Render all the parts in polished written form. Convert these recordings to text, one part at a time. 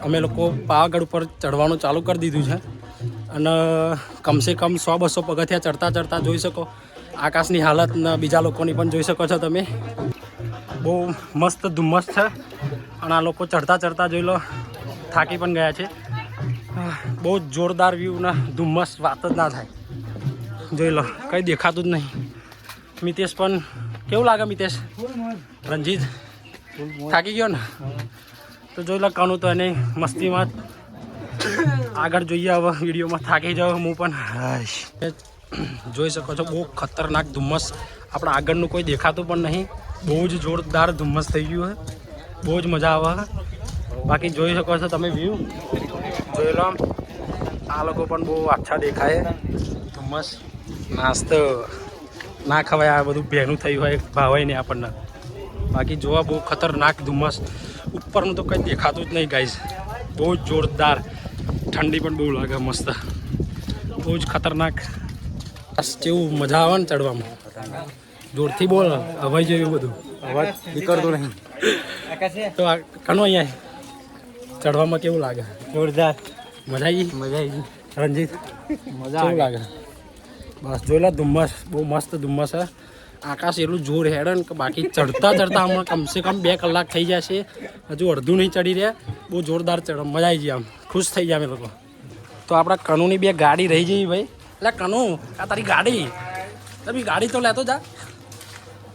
અમે લોકો પાવાગઢ ઉપર ચડવાનું ચાલુ કરી દીધું છે અને કમસે કમ 100-200 પગથિયા ચડતા ચડતા જોઈ શકો આકાશની હાલત ને બીજા લોકોની પણ જોઈ શકો છો તમે. બહુ મસ્ત ધુમ્મસ છે અને આ લોકો ચડતા ચડતા જોઈ લો થાકી પણ ગયા છે. બહુ જોરદાર વ્યૂ ને ધુમ્મસ વાત જ ના થાય. જોઈ લો કંઈ દેખાતું જ નહીં. મિતેશ પણ કેવું લાગે મિતેશ? રંજીત થાકી ગયો ને? તો જોઈ લો કાનું તો એને મસ્તીમાં આગળ જોઈએ. હવે વિડીયોમાં થાકી જાવ હું પણ. જોઈ શકો છો બહુ ખતરનાક ધુમ્મસ. આપણા આગળનું કોઈ દેખાતું પણ નહીં. બહુ જ જોરદાર ધુમ્મસ થઈ ગયું છે. બહુ જ મજા આવે. બાકી જોઈ શકો છો તમે વ્યૂ જોઈ લો. આ લોકો પણ બહુ આછા દેખાય. ધુમ્મસ નાસ્તો ના ખવાય. આ બધું ભેનું થયું હોય ભાવાય નહીં આપણને. બાકી જોવા બહુ ખતરનાક ધુમ્મસ. ઉપરનું તો કંઈ દેખાતું જ નહીં ગાઈઝ. બહુ જ જોરદાર. ઠંડી પણ બહુ લાગે મસ્ત. બહુ જ ખતરનાક. બસ જેવું મજા આવે ને ચડવામાં. જોરથી બોલ હવાઈ જેવું બધું અવાજ નીકળતું નહીં. તો આ કનો અહીંયા ચડવામાં કેવું લાગે? જોરદાર. મજા આવી? મજા આવી. રંજીત મજા કેવું લાગે? બસ જોઈ લો ધુમ્મસ બહુ મસ્ત ધુમ્મસ છે. આકાશ એટલું જોર હેડે ને કે બાકી ચડતા ચડતા હમણાં કમસે કમ 2 કલાક થઈ જશે. હજુ અડધું નહીં ચડી રહ્યા. બહુ જોરદાર ચડ મજા આવી જાય. આમ ખુશ થઈ જાય અમે લોકો. તો આપણા કનુની 2 ગાડી રહી જઈ ભાઈ. એટલે કનુ આ તારી ગાડી તમે ગાડી તો લેતો જા.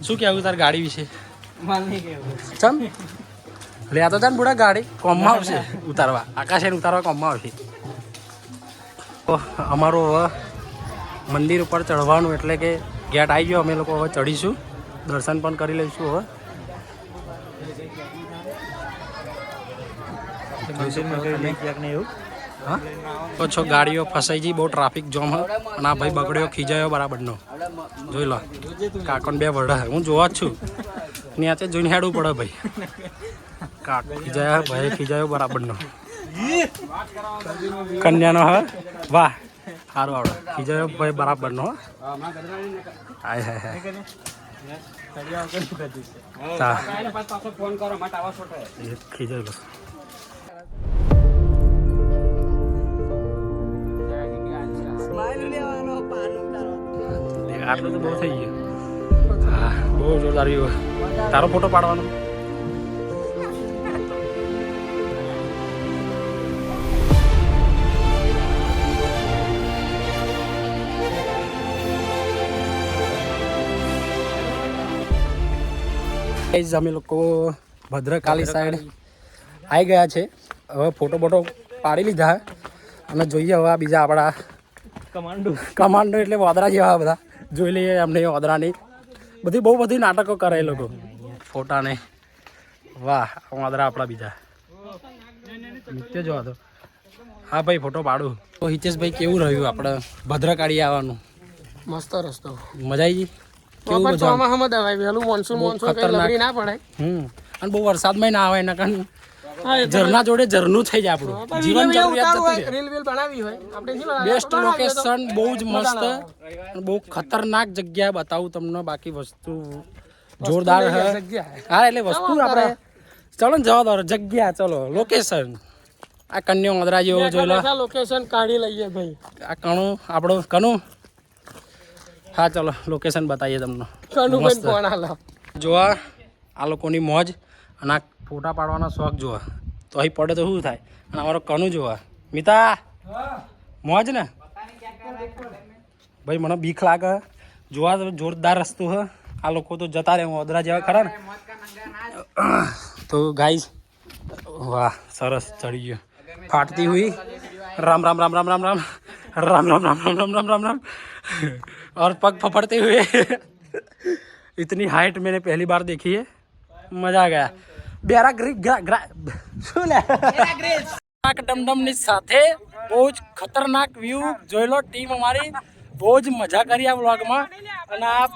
શું કહેવું તારી ગાડી વિશે? ચમ લેતો જા ને બુડા. ગાડી કોમમાં આવશે ઉતારવા. આકાશ એને ઉતારવા કોમમાં આવશે. તો અમારું હવે મંદિર ઉપર ચડવાનું એટલે કે ગેટ આવી ગયો. અમે લોકો હવે ચડીશું. દર્શન પણ કરી લઈશું. હવે હા તો છો ગાડીઓ ફસાઈ ગઈ. બહુ ટ્રાફિક જામ હોય અને આ ભાઈ બગડ્યો ખીજાયો બરાબરનો. જોઈ લો કાકોને 2 વડા હું જોવા જ છું. ત્યાં જોઈને હેડવું પડે ભાઈ. કાકો ખીજાયા ભાઈ ખીજાયો બરાબરનો. કન્યાનો હા વાહ સારું આવડે. ખીજાયો ભાઈ બરાબરનો. હાય હાય હાય ખીજાયેલો. આટલું તો બહુ થઈ ગયું. હા બહુ જોરદાર વ્યૂ. તારો ફોટો પાડવાનો? અમે લોકો ભદ્રકાલી સાઈડ આવી ગયા છે. હવે ફોટો બોટો પાડી લીધા અને જોઈએ હવે બીજા આપણા કમાન્ડો એટલે વાદરા જેવા બધા જોઈ લઈએ. અમને વાદરાની બહુ બધી નાટકો કરે એ લોકો ફોટાને. વાહ વાદરા આપણા બીજા નિત્ય જોવા તો. હા ભાઈ ફોટો પાડું. તો હિતેશભાઈ કેવું રહ્યું આપણે ભદ્રકાળી આવવાનું? મસ્ત રસ્તો. મજા આવી ગઈ? કેવું અને બહુ વરસાદમાં ના આવે એના કારણ ઝરના જોડે ઝરનું થઈ જાય આપણું જીવન. Best location. બહુ જ મસ્ત. બહુ ખતરનાક જગ્યા બતાવું તમને. બાકી વસ્તુ જોરદાર હે. હા એટલે વસ્તુ આપણે ચલો ને જવા દો. જગ્યા ચલો લોકેશન. આ કન્યા વાદરા જેવો જોઈ લો. લોકેશન કાઢી લઈએ ભાઈ. આ કણું આપણો કનું. હા ચલો લોકેશન બતાવીએ તમને. જોવા આ લોકોની મોજ અને આ ફોટા પાડવાના શોખ જોવા. તો અહીં પડે તો શું થાય. અને અમારો કનું જોવા. મિતા મોજ ને ભાઈ? મને બીક લાગે. જોવા તો જોરદાર રસ્તો હ. આ લોકો તો જતા રહે ઓદરા જેવા ખરા ને. તો ગાઈઝ વાહ સરસ ચડી ગયો. फाटती हुई राम राम राम राम राम राम राम राम राम राम राम राम राम राम और पग फफड़ते हुए इतनी हाइट मैंने पहली बार देखी है. मजा आ गया. बेरा ડમડમની સાથે બહુ જ ખતરનાક વ્યૂ જોઈ લો. ટીમ અમારી બહુ જ મજા કરી આ વ્લોગમાં. અને આ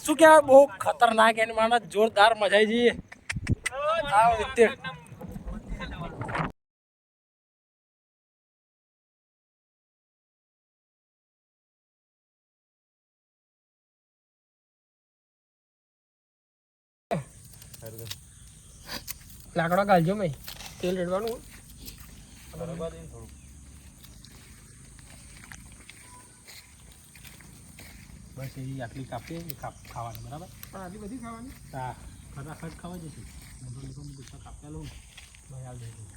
શું કહેવાય બહુ ખતરનાક એની માને જોરદાર મજા આવી જઈએ. લાકડા ગાલજો મેં તેલ રેડવાનું. બરાબર થોડું બસ એવી આટલી કાપીએ ખાવાની બરાબર. પણ આટલી બધી ખાવાની? હા ફટાફટ ખવાઈ જશે. મોટો મોટો કાપ્યા લઉં ભાઈ હાલ દઈ દઉં.